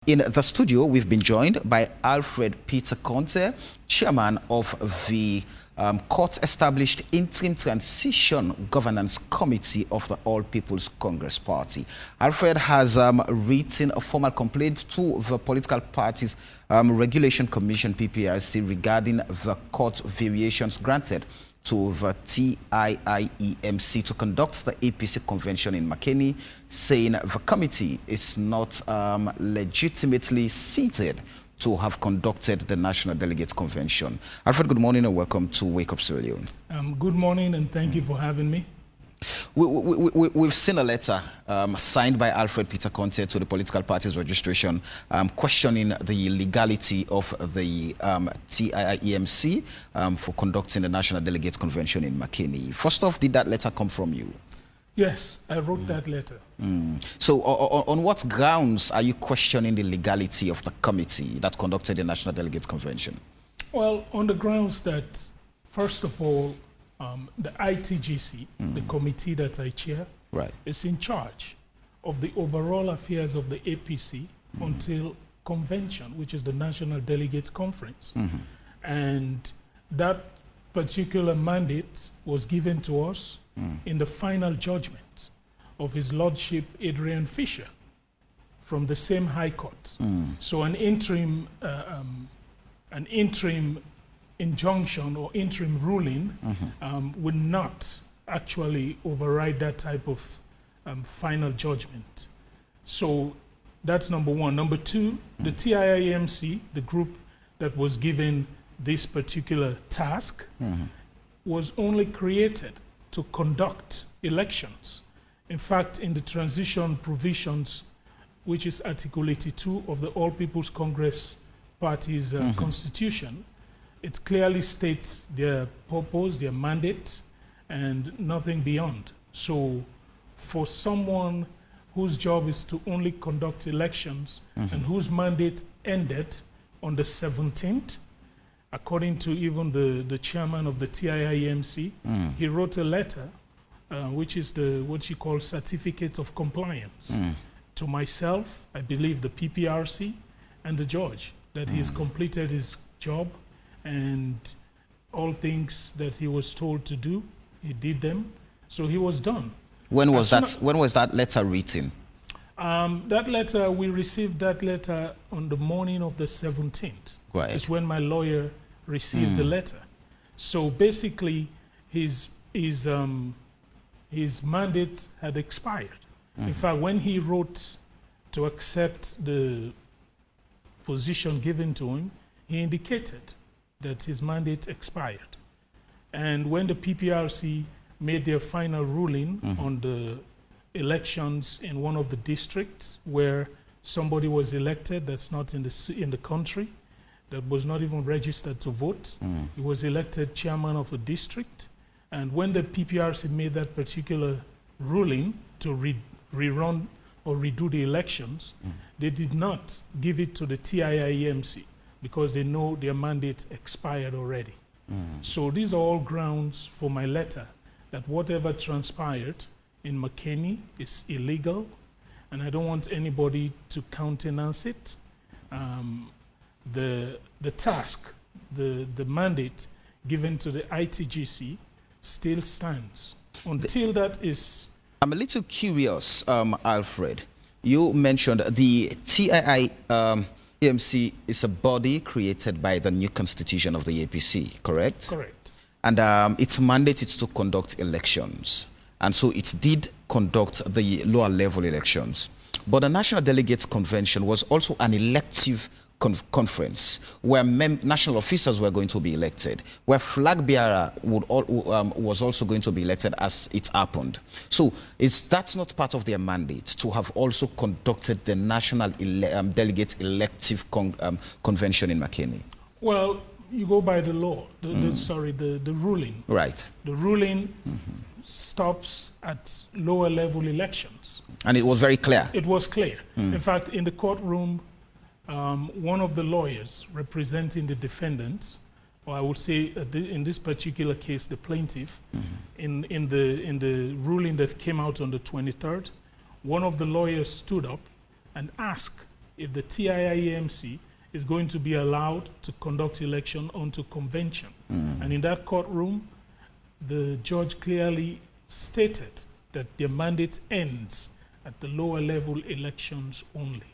In the studio, we've been joined by Alfred Peter Conteh, chairman of the court-established Interim Transition Governance Committee of the All People's Congress Party. Alfred has written a formal complaint to the Political Parties Regulation Commission, PPRC, regarding the court variations granted to the TIIEMC to conduct the APC convention in Makeni, saying the committee is not legitimately seated to have conducted the National Delegates Convention. Alfred, good morning and welcome to Wake Up Sierra Leone. Good morning and thank you for having me. We've seen a letter signed by Alfred Peter Conteh to the Political Parties Registration questioning the legality of the TIIEMC for conducting the National Delegates Convention in Makeni. First off, did that letter come from you? Yes, I wrote that letter. So on what grounds are you questioning the legality of the committee that conducted the National Delegates Convention? Well, on the grounds that, first of all, the ITGC, the committee that I chair, is in charge of the overall affairs of the APC until convention, which is the National Delegates Conference. And that particular mandate was given to us in the final judgment of His Lordship Adrian Fisher from the same High Court. So an interim injunction or interim ruling would not actually override that type of final judgment. So that's number one. Number two, the TIIEMC, the group that was given this particular task, was only created to conduct elections. In fact, in the transition provisions, which is Article 82 of the All People's Congress Party's constitution, it clearly states their purpose, their mandate, and nothing beyond. So for someone whose job is to only conduct elections and whose mandate ended on the 17th, according to even the chairman of the TIIEMC, he wrote a letter, which is what you call certificate of compliance, to myself, I believe the PPRC, and the judge, that he's completed his job and all things that he was told to do, he did them. So he was done. When was that letter written? That letter, we received that letter on the morning of the 17th. Right. It's when my lawyer received the letter. So basically, his mandate had expired. In fact, when he wrote to accept the position given to him, he indicated that his mandate expired. And when the PPRC made their final ruling on the elections in one of the districts where somebody was elected that's not in the country, that was not even registered to vote, he was elected chairman of a district. And when the PPRC made that particular ruling to rerun or redo the elections, they did not give it to the TIIEMC because they know their mandate expired already. So these are all grounds for my letter, that whatever transpired in Makeni is illegal, and I don't want anybody to countenance it. The task, the mandate given to the ITGC still stands until that is... I'm a little curious, Alfred. You mentioned the TIIEMC is a body created by the new constitution of the APC, correct? Correct. And its mandate is to conduct elections. And so it did conduct the lower level elections. But the National Delegates Convention was also an elective conference where national officers were going to be elected, where flag bearer was also going to be elected as it happened. So that's not part of their mandate to have also conducted the National Delegate Elective Convention in Makeni? Well, you go by the law, the ruling. Right. The ruling stops at lower level elections. And it was very clear? It was clear. In fact, in the courtroom, one of the lawyers representing the defendants, or I would say in this particular case, the plaintiff, in the ruling that came out on the 23rd, one of the lawyers stood up and asked if the TIIEMC is going to be allowed to conduct election onto convention. And in that courtroom, the judge clearly stated that their mandate ends at the lower level elections only.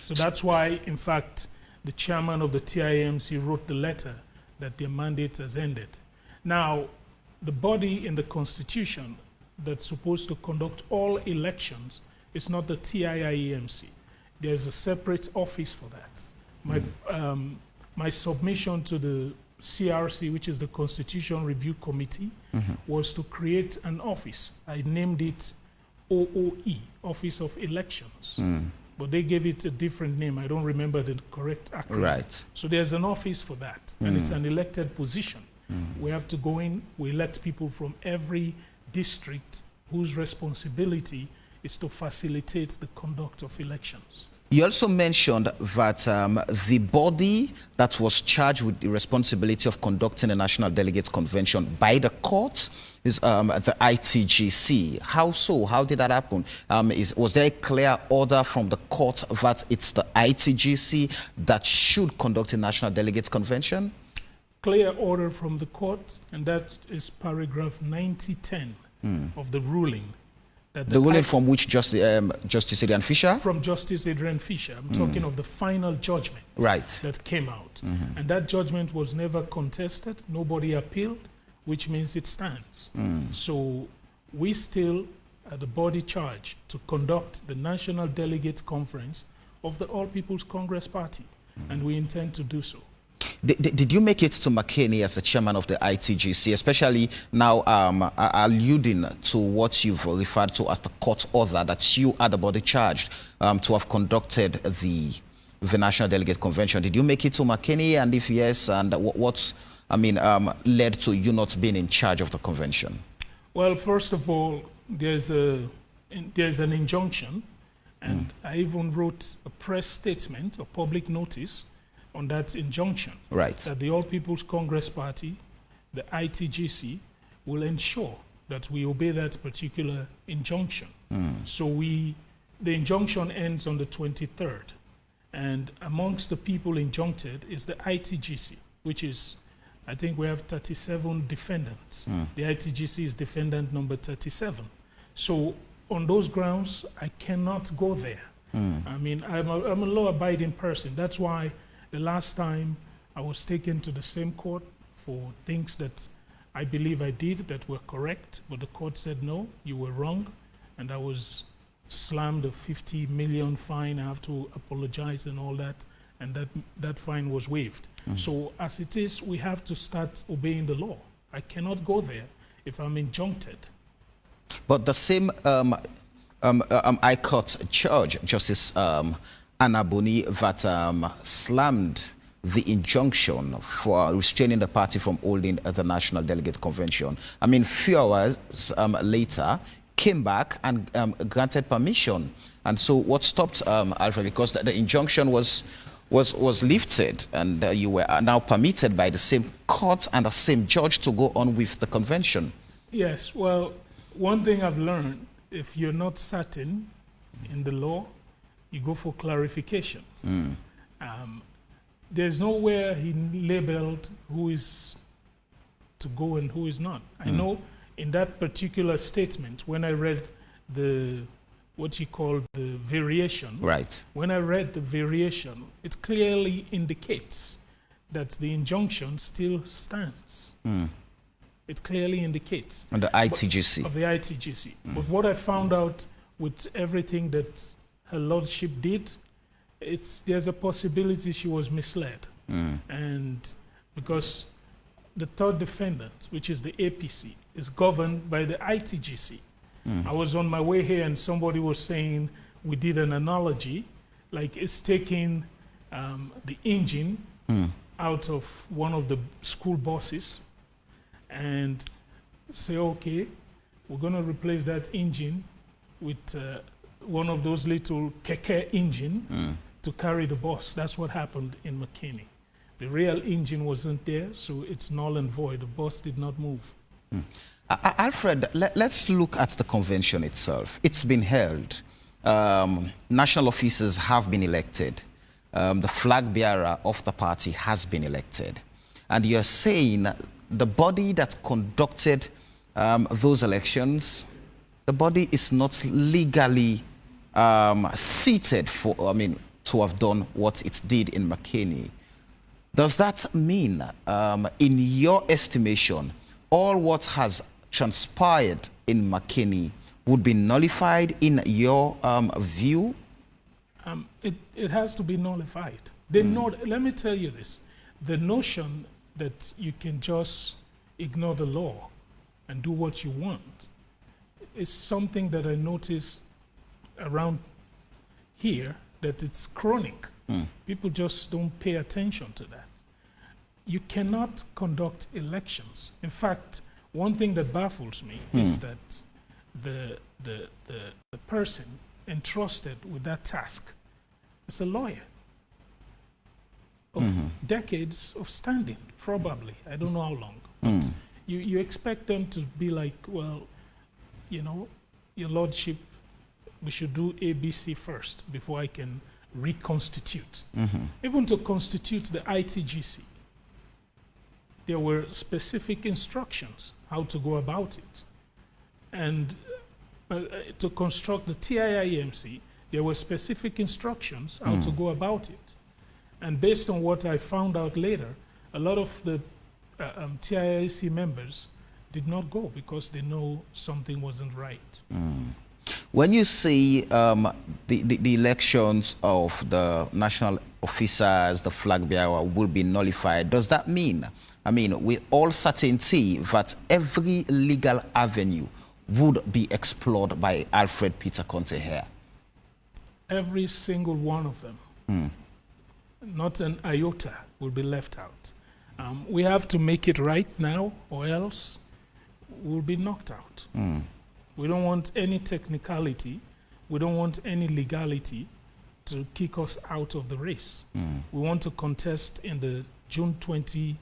So that's why, in fact, the chairman of the TIIEMC wrote the letter that their mandate has ended. Now, the body in the Constitution that's supposed to conduct all elections is not the TIIEMC. There's a separate office for that. My submission to the CRC, which is the Constitution Review Committee, was to create an office. I named it OOE, Office of Elections. But they gave it a different name. I don't remember the correct acronym. Right. So there's an office for that, and it's an elected position. We have to go in, we elect people from every district whose responsibility is to facilitate the conduct of elections. You also mentioned that the body that was charged with the responsibility of conducting a National Delegates Convention by the court is the ITGC. How so? How did that happen? Was there a clear order from the court that it's the ITGC that should conduct a National Delegates Convention? Clear order from the court, and that is paragraph 9010 of the ruling. That the ruling from which Justice Adrian Fisher? From Justice Adrian Fisher. I'm talking of the final judgment that came out. And that judgment was never contested. Nobody appealed, which means it stands. So we still are the body charged to conduct the National Delegates Conference of the All People's Congress Party, and we intend to do so. Did you make it to McKinney as the chairman of the ITGC, especially now alluding to what you've referred to as the court order that you are the body charged to have conducted the National Delegate Convention? Did you make it to McKinney, and if yes, and what led to you not being in charge of the convention? Well, first of all, there's an injunction, and I even wrote a press statement, a public notice on that injunction, that the All People's Congress Party, the ITGC, will ensure that we obey that particular injunction. So the injunction ends on the 23rd, and amongst the people injuncted is the ITGC, which is, I think we have 37 defendants. The ITGC is defendant number 37. So on those grounds, I cannot go there. I mean, I'm a law-abiding person. That's why the last time I was taken to the same court for things that I believe I did that were correct, but the court said, no, you were wrong, and I was slammed a 50 million fine. I have to apologize and all that, and that fine was waived. So as it is, we have to start obeying the law. I cannot go there if I'm injuncted. But the same High Court judge, Justice Anabuni, that slammed the injunction for restraining the party from holding the National Delegate Convention, I mean, few hours later, came back and granted permission. And so what stopped Alfred, because the injunction was lifted, and you were now permitted by the same court and the same judge to go on with the convention? Yes, well, one thing I've learned, if you're not certain in the law, you go for clarifications. There's nowhere he labeled who is to go and who is not. I know in that particular statement, when I read what you call the variation, when I read the variation, it clearly indicates that the injunction still stands. It clearly indicates. On the ITGC. Of the ITGC. But what I found out with everything that her lordship did, there's a possibility she was misled. And because the third defendant, which is the APC, is governed by the ITGC. I was on my way here and somebody was saying, we did an analogy, like it's taking the engine out of one of the school buses and say, okay, we're going to replace that engine with one of those little keke engine to carry the bus. That's what happened in McKinney. The real engine wasn't there, so it's null and void. The bus did not move. Alfred, let's look at the convention itself. It's been held. national officers have been elected. The flag bearer of the party has been elected. And you're saying the body that conducted those elections, the body is not legally seated for, to have done what it did in McKinney. Does that mean, in your estimation, all what has transpired in McKinney would be nullified in your view? It has to be nullified. Let me tell you this. The notion that you can just ignore the law and do what you want is something that I notice around here, that it's chronic. People just don't pay attention to that. You cannot conduct elections. In fact, one thing that baffles me is that the person entrusted with that task is a lawyer of decades of standing, probably. I don't know how long. But you expect them to be like, well, you know, your lordship, we should do ABC first before I can reconstitute. Even to constitute the ITGC, there were specific instructions how to go about it. And to construct the TIIMC, there were specific instructions how to go about it. And based on what I found out later, a lot of the TIIC members did not go because they know something wasn't right. When you see the elections of the national officers, the flag bearer will be nullified, does that mean, with all certainty, that every legal avenue would be explored by Alfred Peter Conteh here? Every single one of them. Not an iota will be left out. We have to make it right now, or else we'll be knocked out. We don't want any technicality. We don't want any legality to kick us out of the race. We want to contest in the June 24th,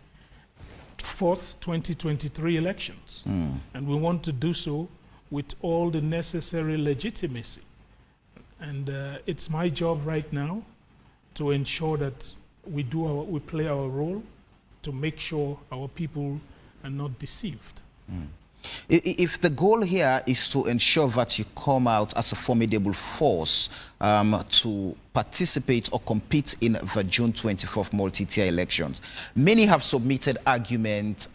2023 elections. And we want to do so with all the necessary legitimacy. And it's my job right now to ensure that we play our role to make sure our people are not deceived. If the goal here is to ensure that you come out as a formidable force to participate or compete in the June 24th multi-tier elections, many have submitted arguments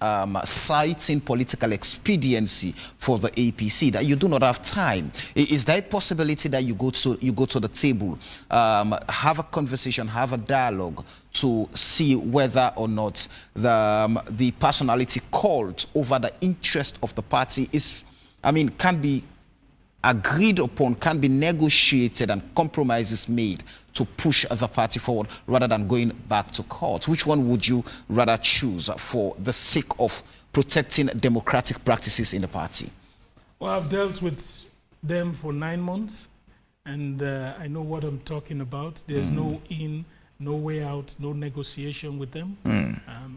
citing political expediency for the APC, that you do not have time. Is there a possibility that you go to the table, have a conversation, have a dialogue to see whether or not the personality called over the interest of the party is, can be agreed upon, can be negotiated and compromises made to push the party forward rather than going back to court? Which one would you rather choose for the sake of protecting democratic practices in the party? Well, I've dealt with them for 9 months, and I know what I'm talking about. There's no in, no way out, no negotiation with them.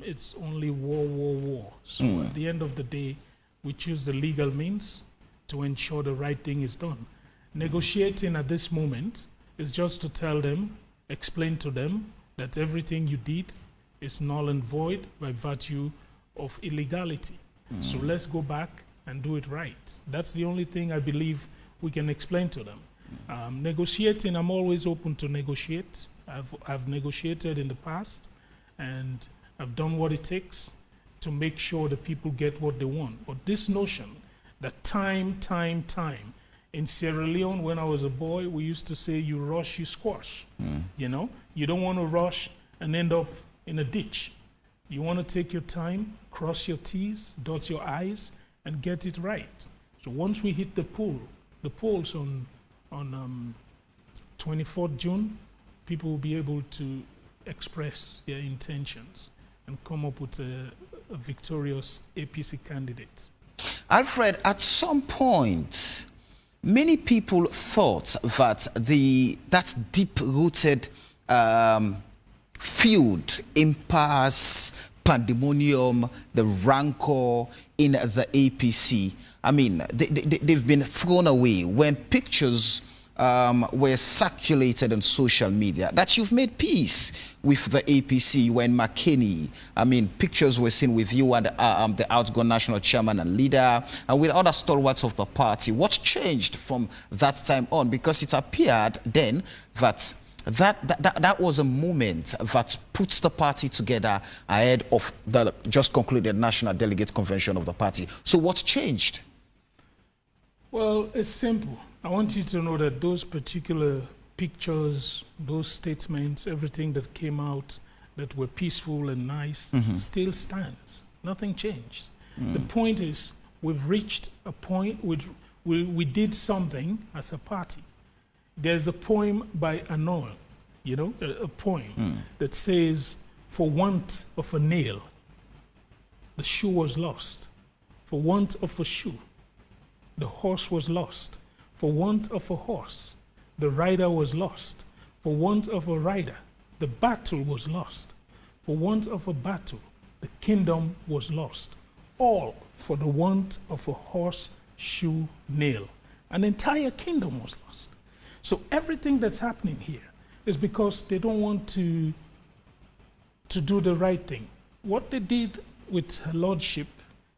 It's only war, war, war. So at the end of the day, we choose the legal means to ensure the right thing is done. Negotiating at this moment is just to tell them, explain to them that everything you did is null and void by virtue of illegality. So let's go back and do it right. That's the only thing I believe we can explain to them. Negotiating, I'm always open to negotiate. I've negotiated in the past, and I've done what it takes to make sure the people get what they want. But this notion that time. In Sierra Leone, when I was a boy, we used to say, you rush, you squash. You know, you don't want to rush and end up in a ditch. You want to take your time, cross your T's, dot your I's, and get it right. So once we hit the polls on 24th June, people will be able to express their intentions and come up with a victorious APC candidate. Alfred, at some point, many people thought that that deep-rooted feud, impasse, pandemonium, the rancor in the APC, they've been thrown away when pictures were circulated on social media that you've made peace with the APC when McKinney, I mean, pictures were seen with you and the outgoing national chairman and leader and with other stalwarts of the party. What changed from that time on? Because it appeared then that that was a moment that puts the party together ahead of the just concluded National Delegate Convention of the party. So what changed? Well, it's simple. I want you to know that those particular pictures, those statements, everything that came out that were peaceful and nice still stands. Nothing changed. The point is, we've reached a point which we did something as a party. There's a poem by Anol, you know, a poem that says, for want of a nail, the shoe was lost. For want of a shoe, the horse was lost. For want of a horse, the rider was lost. For want of a rider, the battle was lost. For want of a battle, the kingdom was lost. All for the want of a horse, shoe, nail. An entire kingdom was lost. So everything that's happening here is because they don't want to do the right thing. What they did with her lordship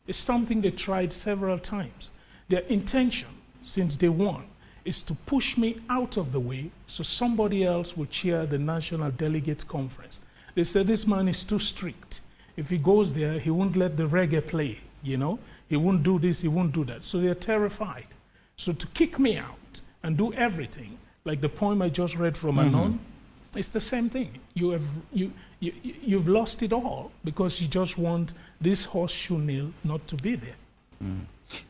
is something they tried several times. Their intention since day one is to push me out of the way so somebody else will chair the National Delegates Conference. They said this man is too strict. If he goes there, he won't let the reggae play, you know? He won't do this, he won't do that. So they're terrified. So to kick me out and do everything, like the poem I just read from Anon, it's the same thing. You've lost it all because you just want this horseshoe nail not to be there.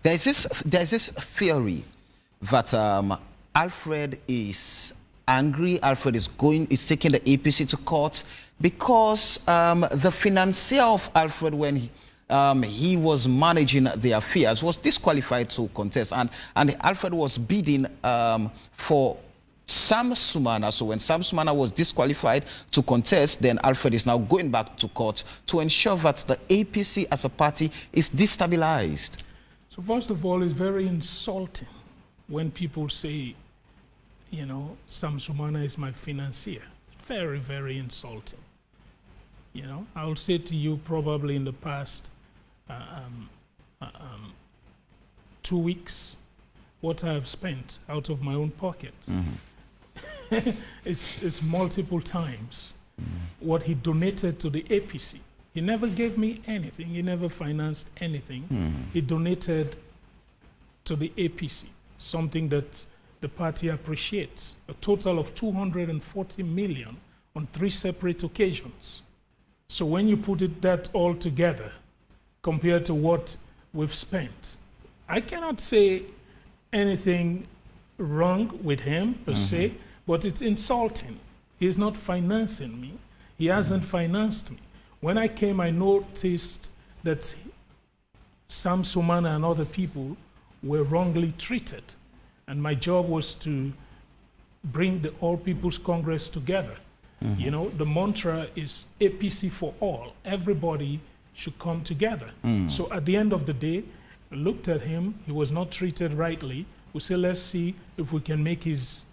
There's this theory that Alfred is angry. Alfred is taking the APC to court because the financier of Alfred, when he was managing the affairs, was disqualified to contest, and Alfred was bidding for Sam Sumana. So when Sam Sumana was disqualified to contest, then Alfred is now going back to court to ensure that the APC as a party is destabilized. So first of all, it's very insulting when people say, you know, Sam Sumana is my financier. Very, very insulting. You know, I will say to you probably in the past 2 weeks, what I have spent out of my own pocket. It's multiple times what he donated to the APC. He never gave me anything. He never financed anything. He donated to the APC, something that the party appreciates, a total of 240 million on 3 separate occasions. So when you put that all together, compared to what we've spent, I cannot say anything wrong with him per se, but it's insulting. He's not financing me. He hasn't financed me. When I came, I noticed that Sam Sumana and other people were wrongly treated. And my job was to bring the All People's Congress together. You know, the mantra is APC for all. Everybody should come together. So at the end of the day, I looked at him. He was not treated rightly. We said, let's see if we can make his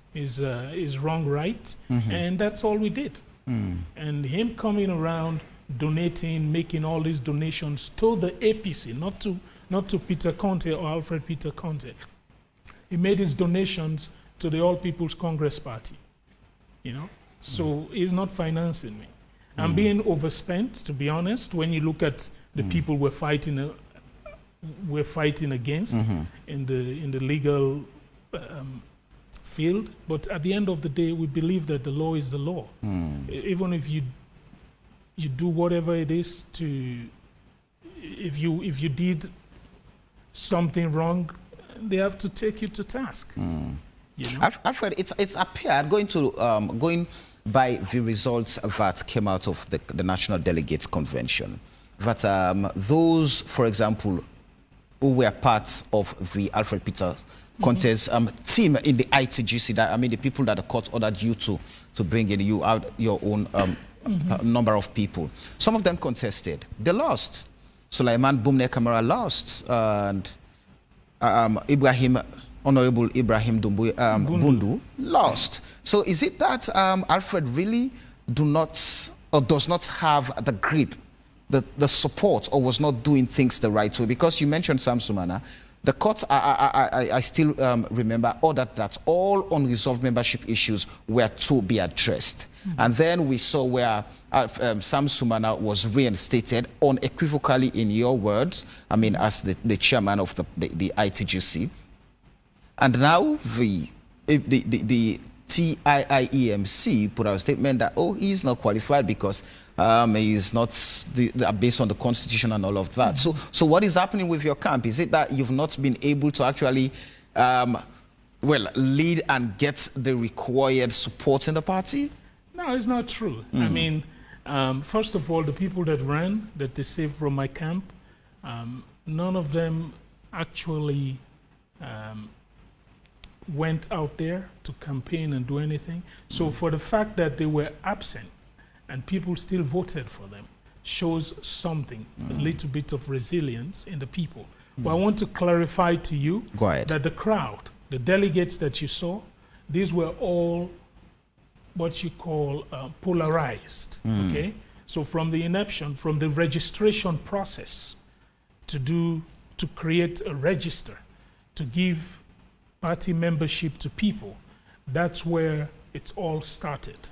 wrong right. And that's all we did. And him coming around, donating, making all these donations to the APC, not to Peter Conteh or Alfred Peter Conteh. He made his donations to the All People's Congress Party, you know? So he's not financing me. I'm being overspent, to be honest, when you look at the people we're fighting against in the legal field. But at the end of the day, we believe that the law is the law. Even if you do whatever it is if you did something wrong, they have to take you to task. You know? Alfred, it's appeared, going by the results that came out of the National Delegates Convention, that those, for example, who were part of the Alfred Peter Conteh's team in the ITGC, the people that the court ordered you to bring in, you out your own number of people. Some of them contested. They lost. Sulaiman Bumne Kamara lost, and Ibrahim Honorable Ibrahim Bundu lost. So is it that Alfred really does not have the grip, the support, or was not doing things the right way? Because you mentioned Sam Sumana, the court, I still remember, ordered that all unresolved membership issues were to be addressed. And then we saw where Sam Sumana was reinstated unequivocally, in your words, I mean, as the chairman of the ITGC. And now the TIIEMC put out a statement that, oh, he's not qualified because he's not based on the constitution and all of that. So what is happening with your camp? Is it that you've not been able to actually, lead and get the required support in the party? No, it's not true. I mean, first of all, the people that ran, that they saved from my camp, none of them actually went out there to campaign and do anything. So for the fact that they were absent and people still voted for them shows something, a little bit of resilience in the people. But I want to clarify to you that the crowd, the delegates that you saw, these were all what you call polarized, okay? So from the inception, from the registration process to create a register, to give party membership to people, that's where it all started.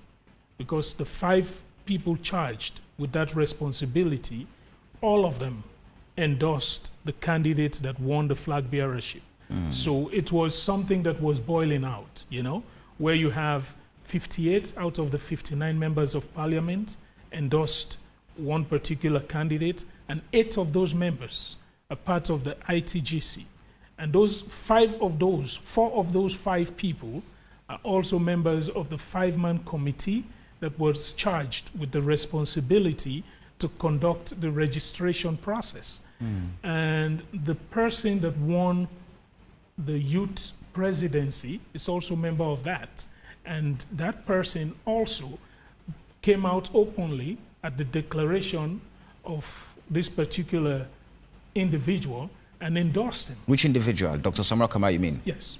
Because the 5 people charged with that responsibility, all of them endorsed the candidates that won the flag bearership. So it was something that was boiling out, you know, where you have 58 out of the 59 members of parliament endorsed one particular candidate, and 8 of those members are part of the ITGC. And those 4 of those 5 people are also members of the 5-man committee that was charged with the responsibility to conduct the registration process. And the person that won the youth presidency is also a member of that. And that person also came out openly at the declaration of this particular individual and endorsed him. Which individual? Dr. Samuel Kamara, you mean? Yes.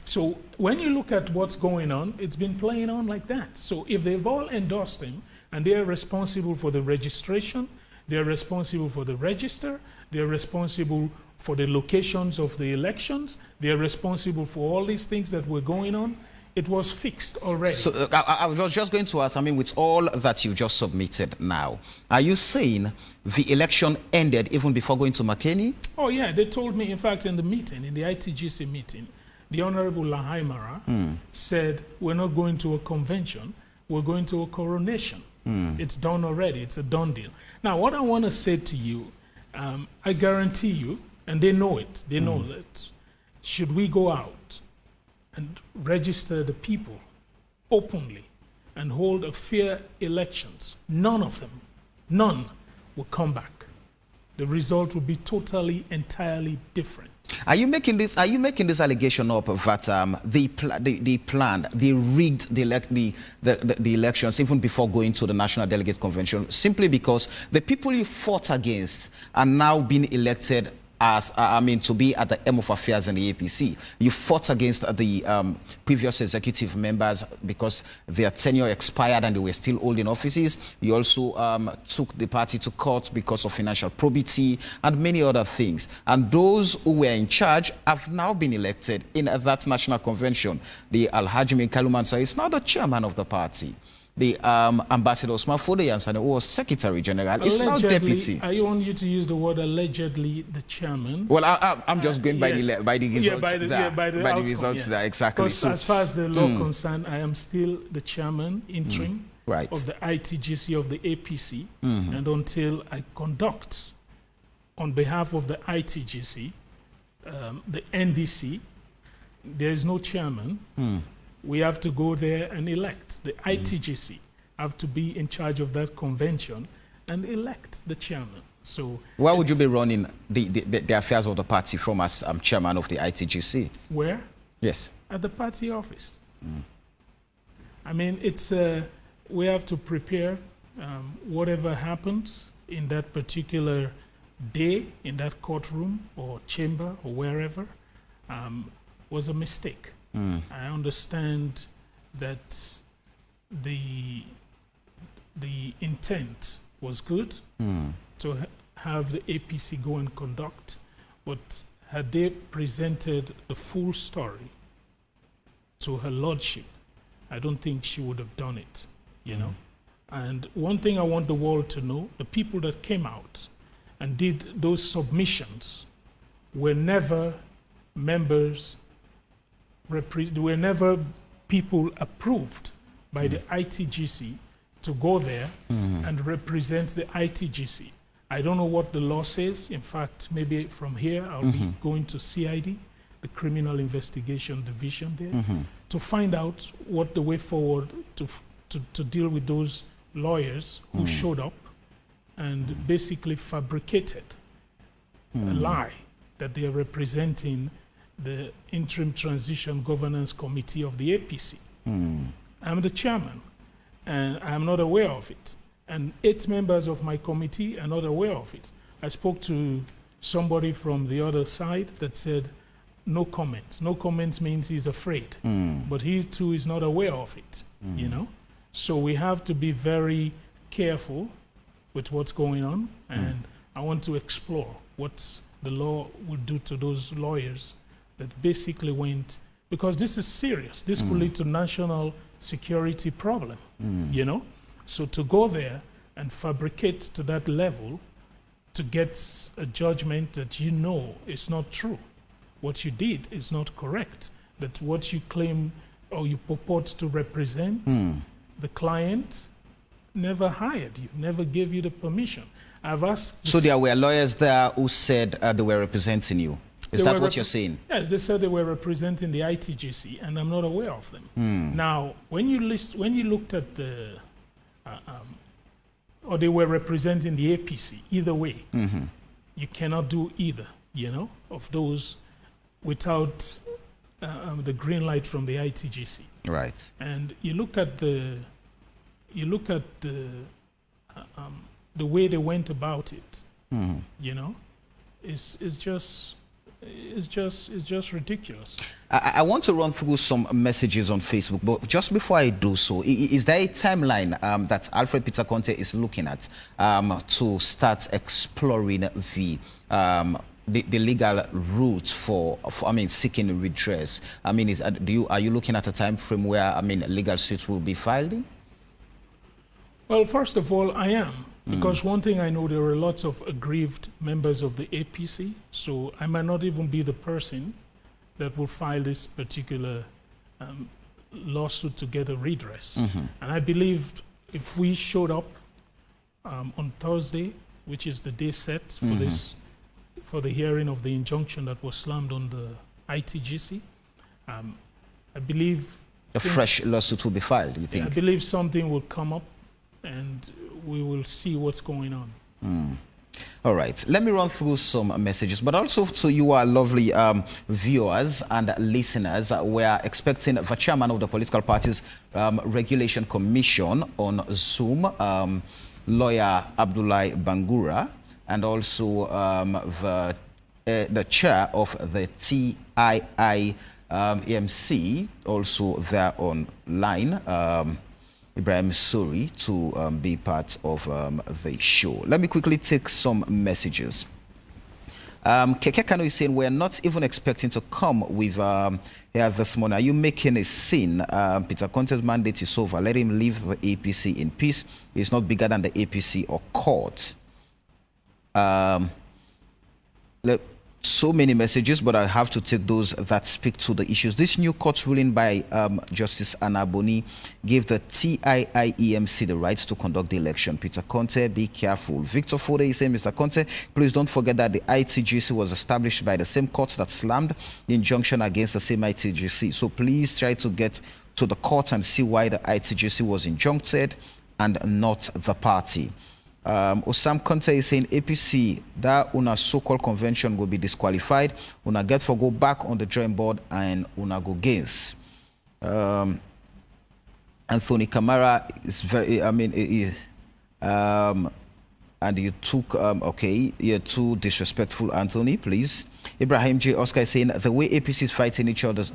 So when you look at what's going on, it's been playing on like that. So if they've all endorsed him and they're responsible for the registration, they're responsible for the register, they're responsible for the locations of the elections, they're responsible for all these things that were going on, it was fixed already. So I was just going to ask, I mean, with all that you've just submitted now, are you saying the election ended even before going to McKinney? Oh yeah, they told me, in fact, in the meeting, in the ITGC meeting, the Honorable Lahaimara said, we're not going to a convention, we're going to a coronation. It's done already, it's a done deal. Now, what I want to say to you, I guarantee you, and they know it, they know that, should we go out and register the people openly and hold a fair elections, none of them, none will come back. The result will be totally, entirely different. Are you making this allegation up that they rigged the elections even before going to the National Delegate Convention, simply because the people you fought against are now being elected as, to be at the helm of affairs in the APC? You fought against the previous executive members because their tenure expired and they were still holding offices. You also took the party to court because of financial probity and many other things. And those who were in charge have now been elected in that national convention. The Alhaji Kalumansa is now the chairman of the party. The Ambassador Osman Fodeyansan, who was Secretary General, is now deputy. I want you to use the word allegedly the chairman. Well, I'm just going by the results by the results there, exactly. Because as far as the law concerned, I am still the chairman, interim, of the ITGC of the APC. And until I conduct, on behalf of the ITGC, the NDC, there is no chairman. We have to go there and elect. The ITGC have to be in charge of that convention and elect the chairman. So where would you be running the affairs of the party from as chairman of the ITGC? Where? Yes. At the party office. I mean, it's we have to prepare whatever happens in that particular day, in that courtroom or chamber or wherever. was a mistake. I understand that the intent was good to have the APC go and conduct, but had they presented the full story to her lordship, I don't think she would have done it, you know. And one thing I want the world to know, the people that came out and did those submissions were never members, were never people approved by the ITGC to go there and represent the ITGC. I don't know what the law says. In fact, maybe from here I'll be going to CID, the Criminal Investigation Division there, to find out what the way forward to deal with those lawyers who showed up and basically fabricated a lie that they are representing the Interim Transition Governance Committee of the APC. I'm the chairman, and I'm not aware of it. And 8 members of my committee are not aware of it. I spoke to somebody from the other side that said, no comment. No comment means he's afraid. But he too is not aware of it, you know? So we have to be very careful with what's going on. And I want to explore what the law would do to those lawyers that basically went, because this is serious. This could lead to national security problem, you know? So to go there and fabricate to that level to get a judgment that you know is not true. What you did is not correct. That what you claim or you purport to represent, the client never hired you, never gave you the permission. I've asked... So there were lawyers there who said they were representing you. Is that what you're saying? Yes, they said they were representing the ITGC, and I'm not aware of them. Now, when you looked at the, or they were representing the APC, either way, you cannot do either, you know, of those without the green light from the ITGC. Right. And you look at the way they went about it, you know, it's just ridiculous. I want to run through some messages on Facebook, but just before I do so, is there a timeline that Alfred Peter Conteh is looking at to start exploring the legal route for seeking redress? I mean, are you looking at a time frame where legal suits will be filed in? Well, first of all, I am. Because one thing I know, there are lots of aggrieved members of the APC, so I might not even be the person that will file this particular lawsuit to get a redress. And I believe if we showed up on Thursday, which is the day set for for the hearing of the injunction that was slammed on the ITGC, I believe a fresh lawsuit will be filed, you think? I believe something will come up and we will see what's going on. All right, let me run through some messages, but also to you, our lovely viewers and listeners. We are expecting the chairman of the Political Parties Regulation Commission on Zoom, lawyer Abdul Bangura, and also the chair of the TII-EMC, also there online, Ibrahim Suri, to be part of the show. Let me quickly take some messages. Keke Kano is saying, we're not even expecting to come with here this morning. Are you making a scene? Peter Conteh's mandate is over. Let him leave the APC in peace. He's not bigger than the APC or court. So many messages, but I have to take those that speak to the issues. This new court ruling by Justice Anaboni gave the TII-EMC the right to conduct the election. Peter Conteh, be careful. Victor Fode is saying, Mr. Conteh, please don't forget that the ITGC was established by the same court that slammed the injunction against the same ITGC. So please try to get to the court and see why the ITGC was injuncted and not the party. Osam Conteh is saying APC, that una so-called convention will be disqualified. Una get for go back on the drawing board and una go gains. Anthony Camara is very, and you took, okay, you're too disrespectful, Anthony, please. Ibrahim J. Oscar is saying the way APC is fighting each other,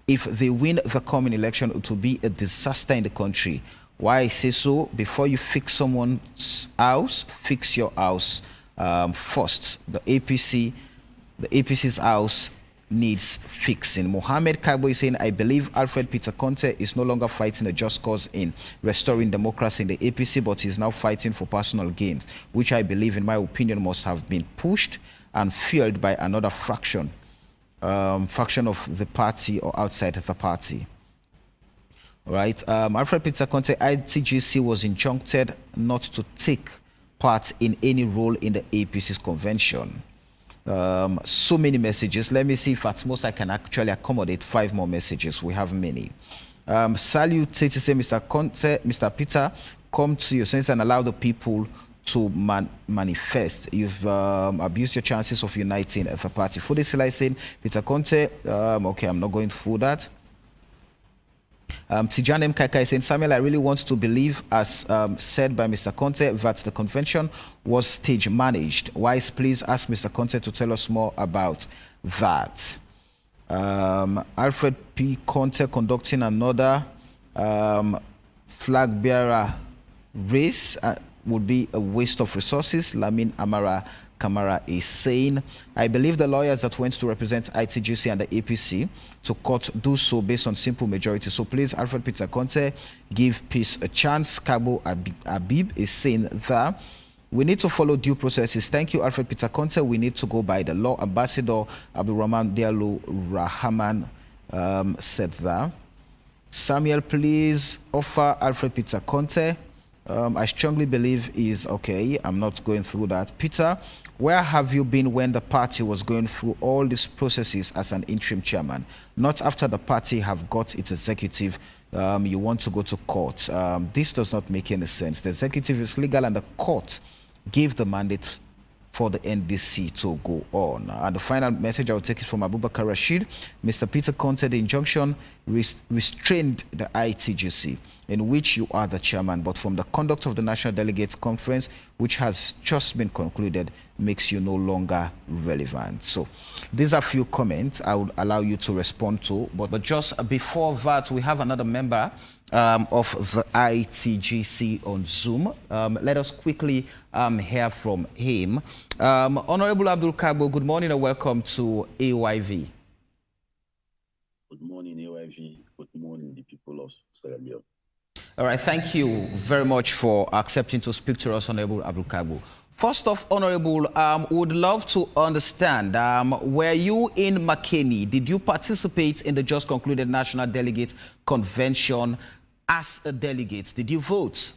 if they win the coming election, it will be a disaster in the country. Why I say so? Before you fix someone's house, fix your house first. The APC's house needs fixing. Mohammed Kargbo is saying, I believe Alfred Peter Conteh is no longer fighting a just cause in restoring democracy in the APC, but he's now fighting for personal gains, which I believe, in my opinion, must have been pushed and fueled by another faction of the party or outside of the party. All right. Alfred Peter Conteh, ITGC was injuncted not to take part in any role in the APC's convention. So many messages. Let me see if at most I can actually accommodate 5 more messages. We have many. Salute to say, Mr. Conteh, Mr. Peter, come to your senses and allow the people to manifest. You've abused your chances of uniting the party. For this, like saying, Peter Conteh, okay, I'm not going through that. Tijan M. Kaika is saying, Samuel, I really want to believe, as said by Mr. Conteh, that the convention was stage managed. Wise, please ask Mr. Conteh to tell us more about that. Alfred P. Conteh conducting another flag bearer race would be a waste of resources. Lamin Amara Kamara is saying, I believe the lawyers that went to represent ITGC and the APC to court do so based on simple majority. So please, Alfred Peter Conteh, give peace a chance. Kargbo Abib is saying that we need to follow due processes. Thank you, Alfred Peter Conteh. We need to go by the law. Ambassador Abdul Diallo Rahman said that. Samuel, please offer Alfred Peter Conteh. I strongly believe is okay. I'm not going through that. Peter, where have you been when the party was going through all these processes as an interim chairman? Not after the party have got its executive, you want to go to court. This does not make any sense. The executive is legal and the court gave the mandate for the NDC to go on. And the final message I will take is from Abubakar Rashid. Mr. Peter Conteh, the injunction restrained the ITGC, in which you are the chairman, but from the conduct of the National Delegates Conference, which has just been concluded, makes you no longer relevant. So these are a few comments I would allow you to respond to. But just before that, we have another member of the ITGC on Zoom. Let us quickly hear from him. Honorable Abdul Kargbo, good morning and welcome to AYV. Good morning, AYV. Good morning, the people of Sierra Leone. All right, thank you very much for accepting to speak to us, Honorable Abdul Kargbo. First off, Honorable, would love to understand, were you in Makeni? Did you participate in the just concluded National Delegate Convention as a delegate? Did you vote?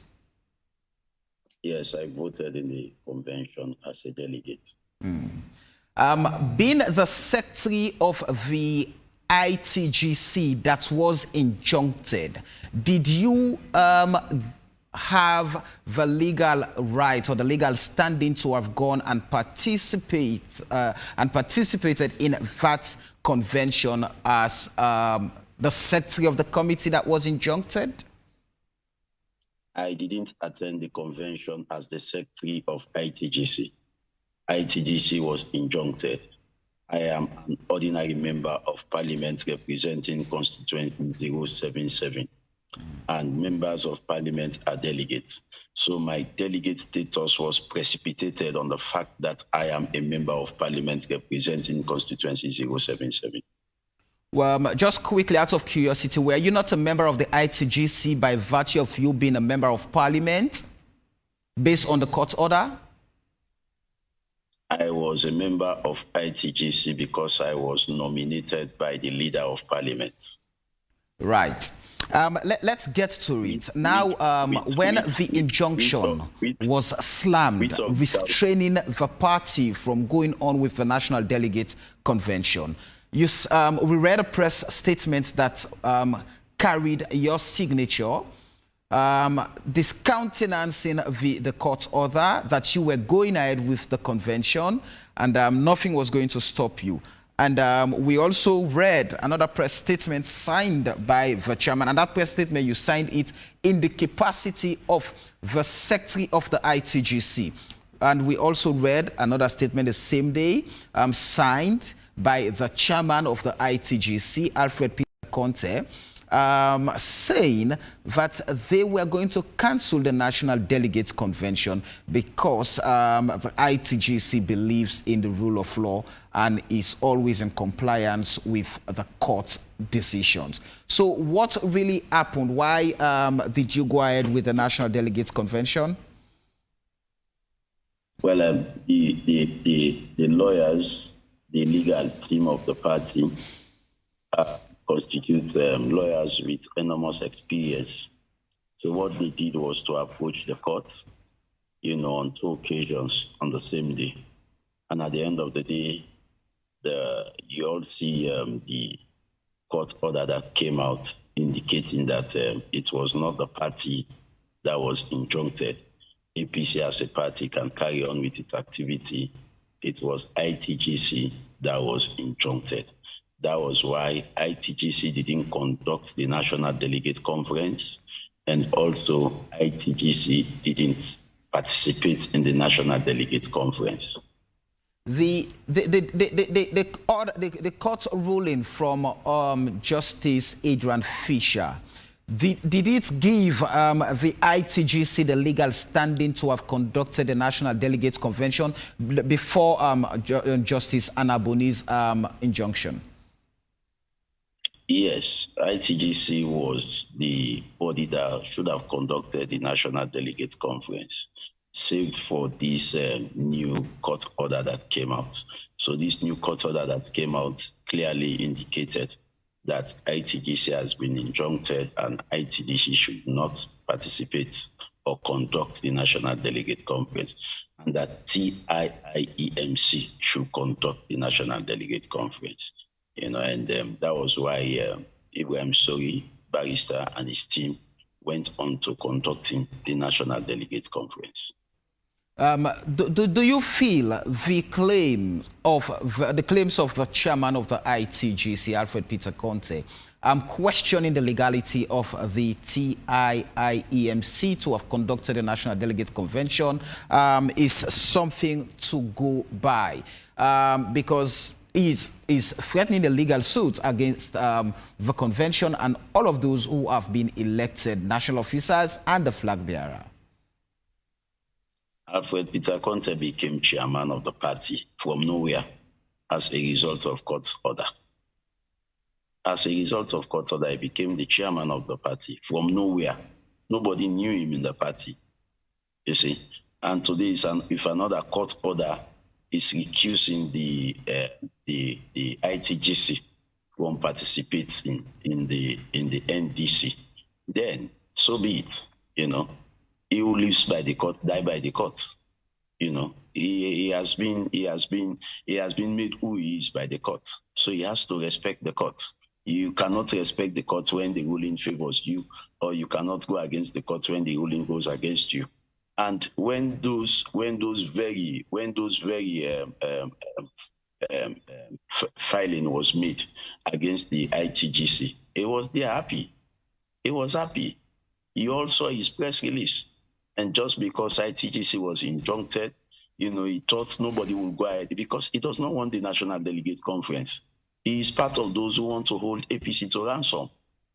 Yes, I voted in the convention as a delegate. Being the secretary of the ITGC that was injuncted, did you have the legal right or the legal standing to have gone and participated in that convention as the secretary of the committee that was injuncted? I didn't attend the convention as the secretary of ITGC. ITGC was injuncted. I am an ordinary member of parliament representing constituency 077, and members of parliament are delegates. So my delegate status was precipitated on the fact that I am a member of parliament representing constituency 077. Well, just quickly, out of curiosity, were you not a member of the ITGC by virtue of you being a member of parliament based on the court order? I was a member of ITGC because I was nominated by the leader of parliament. Right. Let's get to it. Now, when the injunction was slammed, restraining the party from going on with the National Delegate Convention, we read a press statement that carried your signature, discountenancing the court order that you were going ahead with the convention and nothing was going to stop you. And we also read another press statement signed by the chairman, and that press statement, you signed it in the capacity of the secretary of the ITGC. And we also read another statement the same day, signed by the chairman of the ITGC, Alfred Conteh, saying that they were going to cancel the National Delegates Convention because the ITGC believes in the rule of law and is always in compliance with the court's decisions. So what really happened? Why did you go ahead with the National Delegates Convention? Well, the lawyers, the legal team of the party, constitute lawyers with enormous experience. So what they did was to approach the court, on 2 occasions on the same day. And at the end of the day, you all see the court order that came out indicating that it was not the party that was injuncted. APC as a party can carry on with its activity. It was ITGC that was injuncted. That was why ITGC didn't conduct the National Delegate Conference, and also ITGC didn't participate in the National Delegate Conference. The court ruling from Justice Adrian Fisher, did it give the ITGC the legal standing to have conducted the National Delegates Convention before Justice Anaboni's injunction? Yes, ITGC was the body that should have conducted the National Delegates Conference, save for this new court order that came out. So this new court order that came out clearly indicated that ITGC has been injuncted and ITGC should not participate or conduct the National Delegate Conference, and that TIIEMC should conduct the National Delegate Conference. And that was why Ibrahim Sori, barrister, and his team went on to conducting the National Delegates Conference. Do you feel the claims of the chairman of the ITGC, Alfred Conteh, questioning the legality of the TIIEMC to have conducted the National Delegate Convention is something to go by? Because is threatening the legal suit against the convention and all of those who have been elected national officers and the flag bearer. Alfred Conteh became chairman of the party from nowhere as a result of court's order. As a result of court order, he became the chairman of the party from nowhere. Nobody knew him in the party, you see. And today, if another court order is recusing the ITGC from participating in the NDC, then so be it. He who lives by the court die by the court. He has been made who he is by the court, so he has to respect the court. You cannot respect the court when the ruling favors you, or you cannot go against the court when the ruling goes against you. And when those very filing was made against the ITGC, he was happy. He was happy. He all saw his press release, and just because ITGC was injuncted, he thought nobody would go ahead because he does not want the National Delegate Conference. He is part of those who want to hold APC to ransom.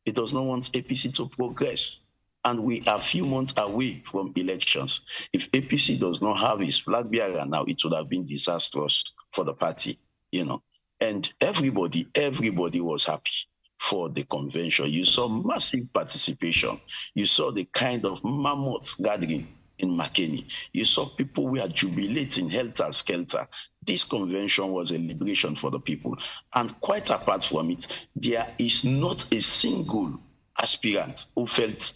He does not want APC to progress. And we are a few months away from elections. If APC does not have his flag bearer now, it would have been disastrous for the party, And everybody was happy for the convention. You saw massive participation. You saw the kind of mammoth gathering in Makeni. You saw people who are jubilating helter-skelter. This convention was a liberation for the people. And quite apart from it, there is not a single aspirant who felt,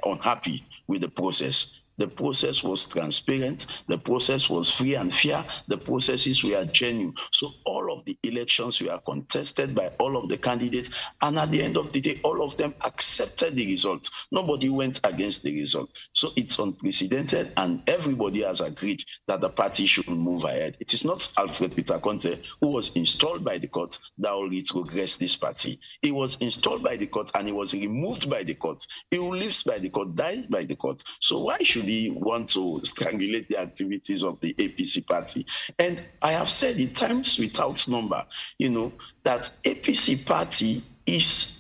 unhappy with the process. The process was transparent. The process was free and fair. The processes were genuine. So all of the elections were contested by all of the candidates. And at the end of the day, all of them accepted the result. Nobody went against the result. So it's unprecedented, and everybody has agreed that the party should move ahead. It is not Alfred Conteh, who was installed by the court, that will retrogress this party. He was installed by the court and he was removed by the court. He who lives by the court dies by the court. So why should really want to strangulate the activities of the APC party. And I have said it times without number, that APC party is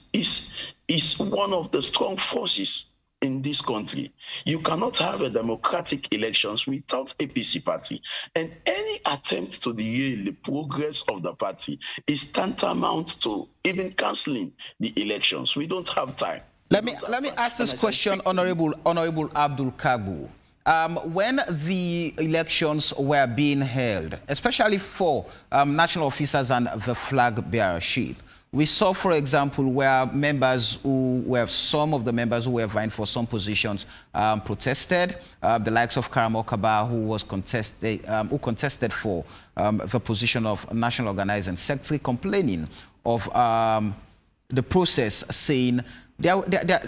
one of the strong forces in this country. You cannot have a democratic elections without APC party. And any attempt to derail the progress of the party is tantamount to even cancelling the elections. We don't have time. Let me ask this question, Honorable Abdul Kargbo. When the elections were being held, especially for national officers and the flag bearership, we saw, for example, where some of the members who were vying for some positions protested. The likes of Kargbo, who contested for the position of National Organizing Secretary, complaining of the process, saying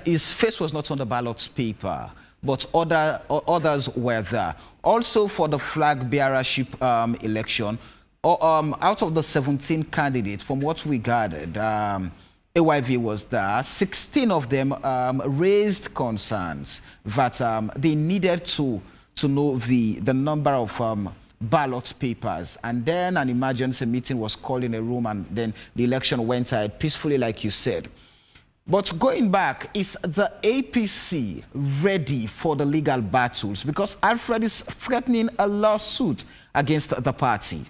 his face was not on the ballot paper, but others were there. Also, for the flag bearership election, out of the 17 candidates, from what we gathered, AYV was there. 16 of them raised concerns that they needed to know the number of ballot papers. And then an emergency meeting was called in a room, and then the election went ahead peacefully, like you said. But going back, is the APC ready for the legal battles? Because Alfred is threatening a lawsuit against the party.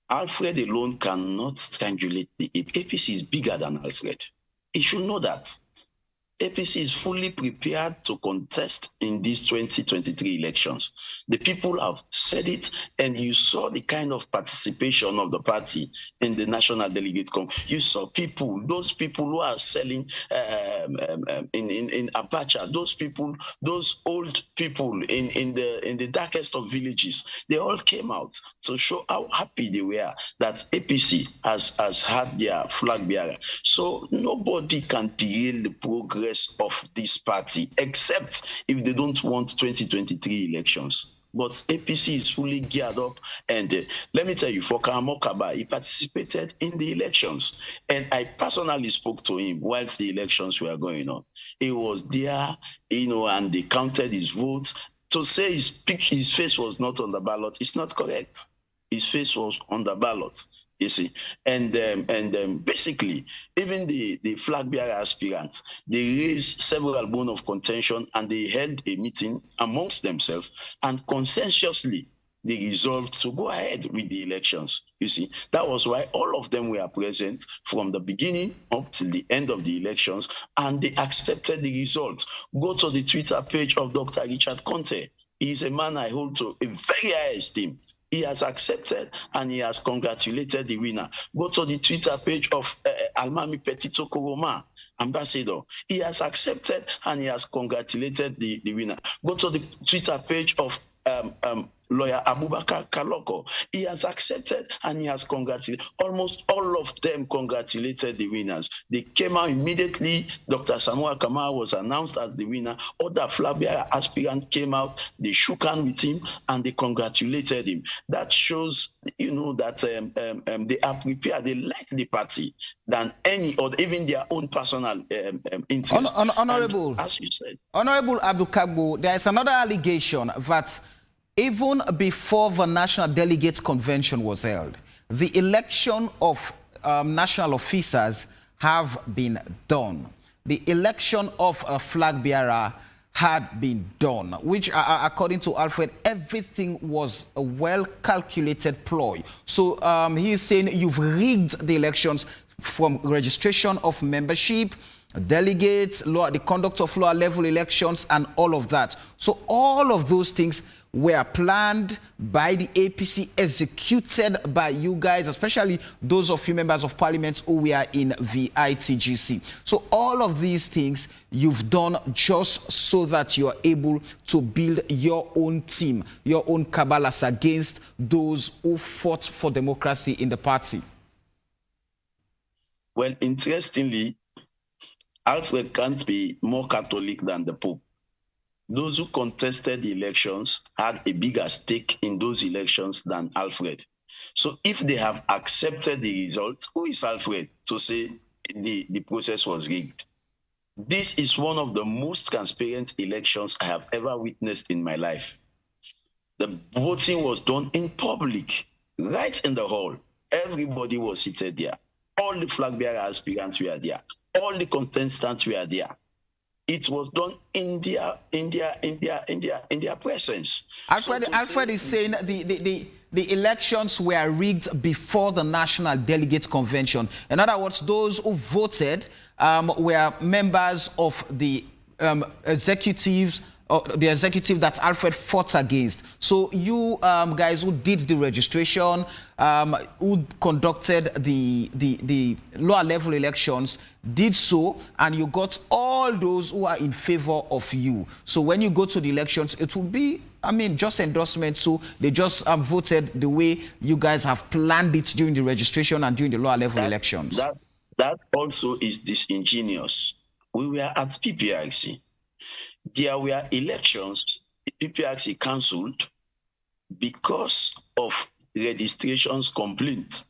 Alfred alone cannot strangulate the APC. Is bigger than Alfred. He should know that. APC is fully prepared to contest in these 2023 elections. The people have said it, and you saw the kind of participation of the party in the National Delegate Conference. You saw those people who are selling in Abacha, those old people in the darkest of villages, they all came out to show how happy they were that APC has had their flag bearer. So nobody can derail the progress of this party, except if they don't want 2023 elections. But APC is fully geared up, and let me tell you, for Kargbo, he participated in the elections, and I personally spoke to him whilst the elections were going on. He was there, and they counted his votes. To say his face was not on the ballot is not correct. His face was on the ballot. You see, and basically, even the flag bearer aspirants, they raised several bones of contention, and they held a meeting amongst themselves, and consensuously they resolved to go ahead with the elections. You see, that was why all of them were present from the beginning up till the end of the elections, and they accepted the results. Go to the Twitter page of Dr. Richard Conteh. He is a man I hold to a very high esteem. He has accepted and he has congratulated the winner. Go to the Twitter page of Almami Petito Koroma, ambassador. He has accepted and he has congratulated the winner. Go to the Twitter page of lawyer Abubakar Kaloko. He has accepted and he has congratulated. Almost all of them congratulated the winners. They came out immediately. Dr. Samuel Kamara was announced as the winner. Other flag bearer aspirant came out. They shook hands with him and they congratulated him. That shows, that they are prepared. They like the party than any or even their own personal interest. Honorable, as you said, Honorable Abdul Kargbo, there is another allegation that even before the National Delegates Convention was held, the election of national officers have been done. The election of a flag bearer had been done, which, according to Alfred, everything was a well-calculated ploy. So he is saying you've rigged the elections from registration of membership, delegates, the conduct of lower-level elections, and all of that. So all of those things were planned by the APC, executed by you guys, especially those of you members of parliament who were in the ITGC. So all of these things you've done just so that you're able to build your own team, your own caballas against those who fought for democracy in the party. Well, interestingly, Alfred can't be more Catholic than the Pope. Those who contested the elections had a bigger stake in those elections than Alfred. So if they have accepted the result, who is Alfred to say the process was rigged? This is one of the most transparent elections I have ever witnessed in my life. The voting was done in public, right in the hall. Everybody was seated there. All the flag bearer aspirants were there. All the contestants were there. It was done in their presence. Alfred is saying the elections were rigged before the National Delegate Convention. In other words, those who voted were members of the executives, the executive that Alfred fought against. So you guys who did the registration, who conducted the lower level elections, did so, and you got all those who are in favor of you. So when you go to the elections, it will be, I mean, just endorsement. So they just voted the way you guys have planned it during the registration and during the lower level elections. That also is disingenuous. We were at PPRC. There were elections PPRC cancelled because of registrations complaint.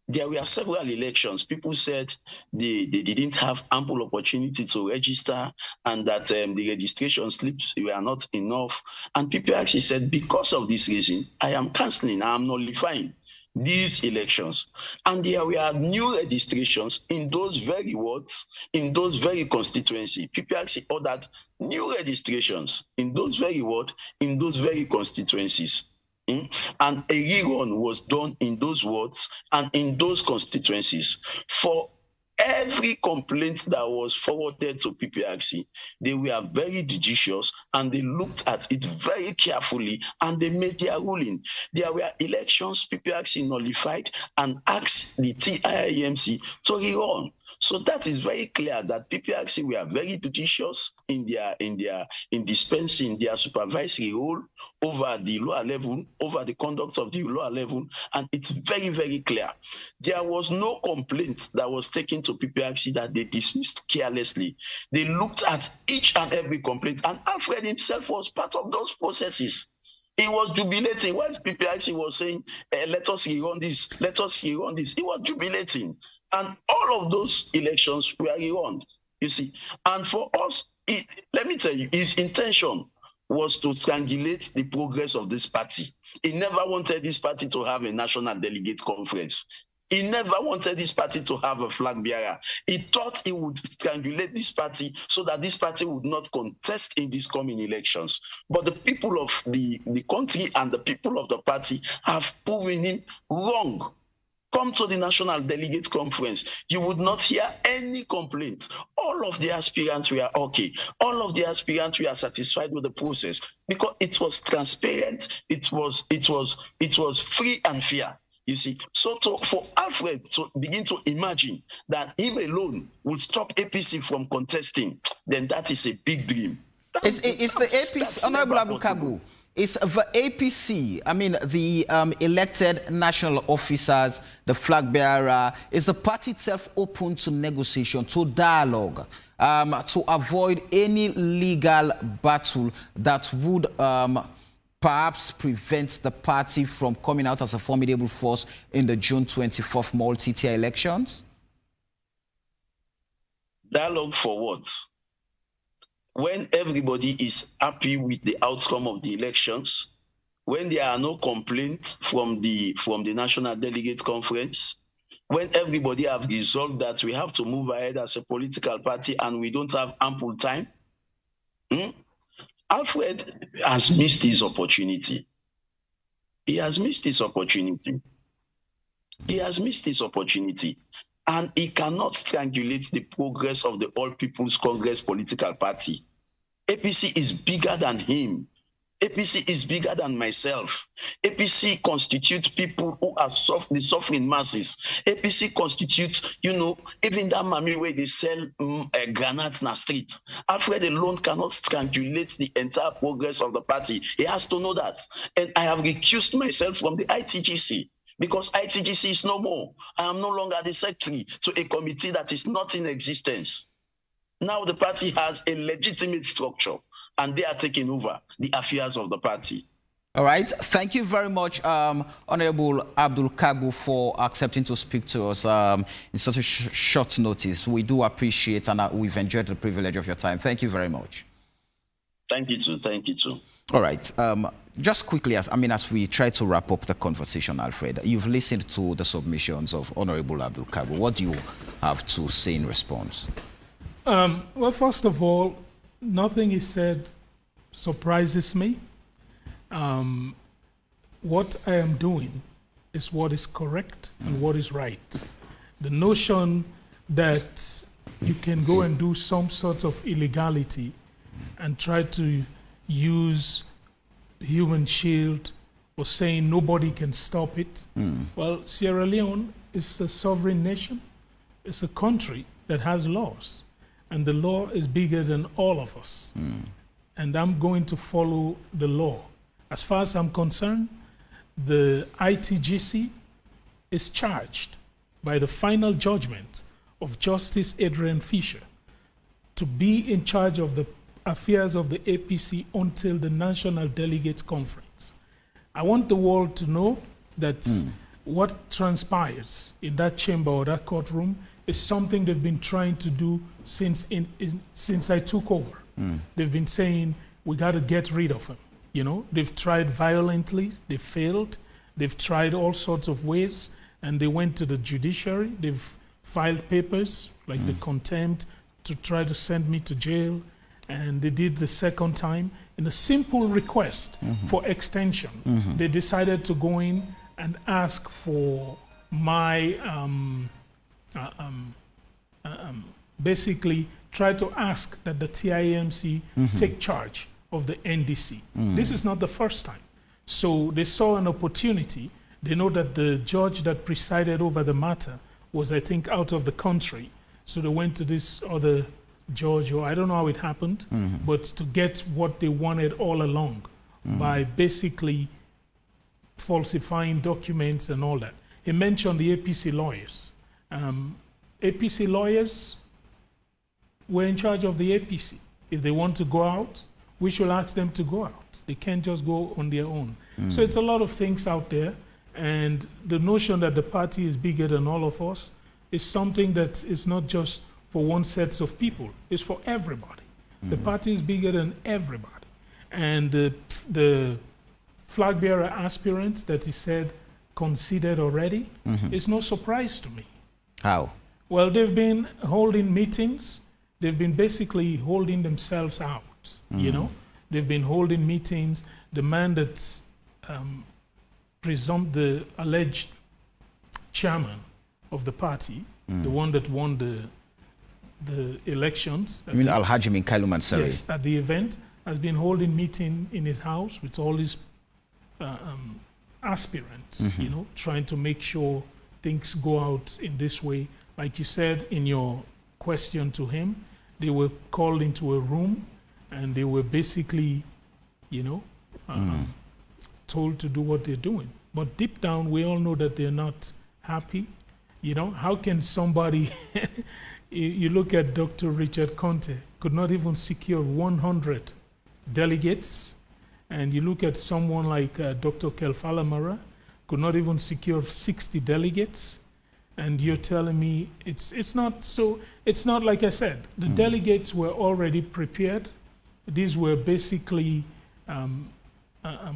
There were several elections. People said they didn't have ample opportunity to register and that the registration slips were not enough. And PPRC said, because of this reason, I am cancelling, I am nullifying these elections. And there were new registrations in those very wards, in those very constituency. PPRC ordered new registrations in those very wards, in those very constituencies. And a rerun was done in those wards and in those constituencies. For every complaint that was forwarded to PPRC, they were very judicious and they looked at it very carefully and they made their ruling. There were elections PPRC nullified and asked the TIMC to rerun. So that is very clear that PPRC were very judicious in dispensing their supervisory role over the lower level, over the conduct of the lower level, and it's very, very clear. There was no complaint that was taken to PPRC that they dismissed carelessly. They looked at each and every complaint, and Alfred himself was part of those processes. He was jubilating whilst PPRC was saying, let us rerun this, let us rerun this. He was jubilating. And all of those elections were rerun, you see. And for us, let me tell you, his intention was to strangulate the progress of this party. He never wanted this party to have a national delegate conference. He never wanted this party to have a flag bearer. He thought he would strangulate this party so that this party would not contest in these coming elections. But the people of the country and the people of the party have proven him wrong. Come to the National Delegate Conference, you would not hear any complaint. All of the aspirants were okay. All of the aspirants were satisfied with the process because it was transparent, it was free and fair. You see, so for Alfred to begin to imagine that him alone would stop APC from contesting, then that is a big dream. It's the APC, Honorable Kargbo. It's the APC, I mean, the elected national officers, the flag bearer, is the party itself open to negotiation, to dialogue, to avoid any legal battle that would perhaps prevent the party from coming out as a formidable force in the June 24th multi-tier elections? Dialogue for what? When everybody is happy with the outcome of the elections, when there are no complaints from the National Delegate Conference, when everybody have resolved that we have to move ahead as a political party and we don't have ample time, Alfred has missed his opportunity. He has missed his opportunity. He has missed his opportunity. And he cannot strangulate the progress of the All People's Congress political party. APC is bigger than him. APC is bigger than myself. APC constitutes people who are the suffering masses. APC constitutes, even that mommy where they sell granates in the street. Alfred alone cannot strangulate the entire progress of the party. He has to know that. And I have recused myself from the ITGC. Because ITGC is no more. I am no longer the secretary to a committee that is not in existence. Now the party has a legitimate structure and they are taking over the affairs of the party. All right. Thank you very much, Honorable Abdul Kargbo, for accepting to speak to us in such a short notice. We do appreciate and we've enjoyed the privilege of your time. Thank you very much. Thank you too. Thank you too. All right. Just quickly, as we try to wrap up the conversation, Alfred, you've listened to the submissions of Honorable Abdul Kargbo. What do you have to say in response? Well, first of all, nothing he said surprises me. What I am doing is what is correct and what is right. The notion that you can go and do some sort of illegality and try to use human shield or saying nobody can stop it. Well, Sierra Leone is a sovereign nation. It's a country that has laws, and the law is bigger than all of us. And I'm going to follow the law. As far as I'm concerned, the ITGC is charged by the final judgment of Justice Adrian Fisher to be in charge of the affairs of the APC until the National Delegates Conference. I want the world to know that what transpires in that chamber or that courtroom is something they've been trying to do since I took over. They've been saying, we got to get rid of him. You know, they've tried violently, they failed. They've tried all sorts of ways, and they went to the judiciary. They've filed papers like the contempt to try to send me to jail. And they did the second time in a simple request for extension. They decided to go in and ask for my, basically try to ask that the TIMC take charge of the NDC. This is not the first time. So they saw an opportunity. They know that the judge that presided over the matter was, I think, out of the country. So they went to this other judge, or I don't know how it happened, but to get what they wanted all along by basically falsifying documents and all that. He mentioned the APC lawyers. APC lawyers were in charge of the APC. If they want to go out, we should ask them to go out. They can't just go on their own. So it's a lot of things out there. And the notion that the party is bigger than all of us is something that is not just for one set of people. It's for everybody. The party is bigger than everybody. And the flag bearer aspirants that he said considered already is no surprise to me. How? Well, they've been holding meetings. They've been basically holding themselves out. You know, they've been holding meetings. The man that's presumed the alleged chairman of the party, the one that won the elections. You mean Alhaji Minkailu Mansari? Yes, at the event, has been holding meeting in his house with all his aspirants, you know, trying to make sure things go out in this way. Like you said in your question to him, they were called into a room and they were basically, you know, told to do what they're doing. But deep down, we all know that they're not happy. You know, how can somebody, you look at Dr. Richard Conteh, could not even secure 100 delegates, and you look at someone like Dr. Kelfala Mara, could not even secure 60 delegates, and you're telling me it's not so, it's not like I said, the delegates were already prepared. These were basically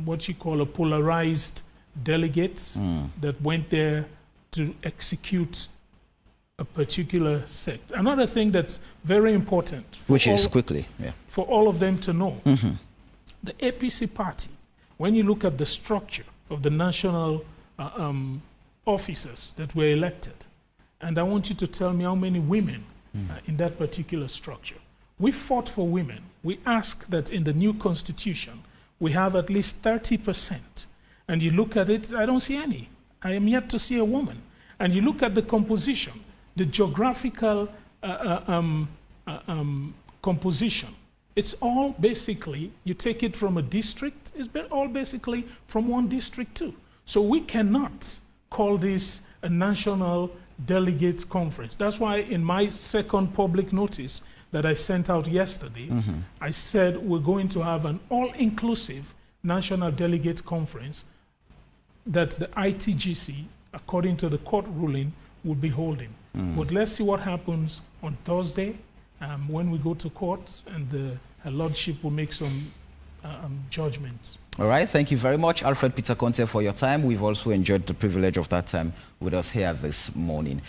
what you call a polarized delegates that went there to execute a particular sect. Another thing that's very important, which is quickly, for all of them to know, the APC party, when you look at the structure of the national officers that were elected, and I want you to tell me how many women in that particular structure. We fought for women. We asked that in the new constitution, we have at least 30%. And you look at it, I don't see any. I am yet to see a woman. And you look at the composition, the geographical composition. It's all basically, you take it from a district, it's all basically from one district too. So we cannot call this a national delegates conference. That's why in my second public notice that I sent out yesterday, I said we're going to have an all-inclusive National Delegates Conference that the ITGC, according to the court ruling, will be holding. But let's see what happens on Thursday when we go to court, and her Lordship will make some judgments. All right, thank you very much, Alfred Peter Conteh, for your time. We've also enjoyed the privilege of that time with us here this morning.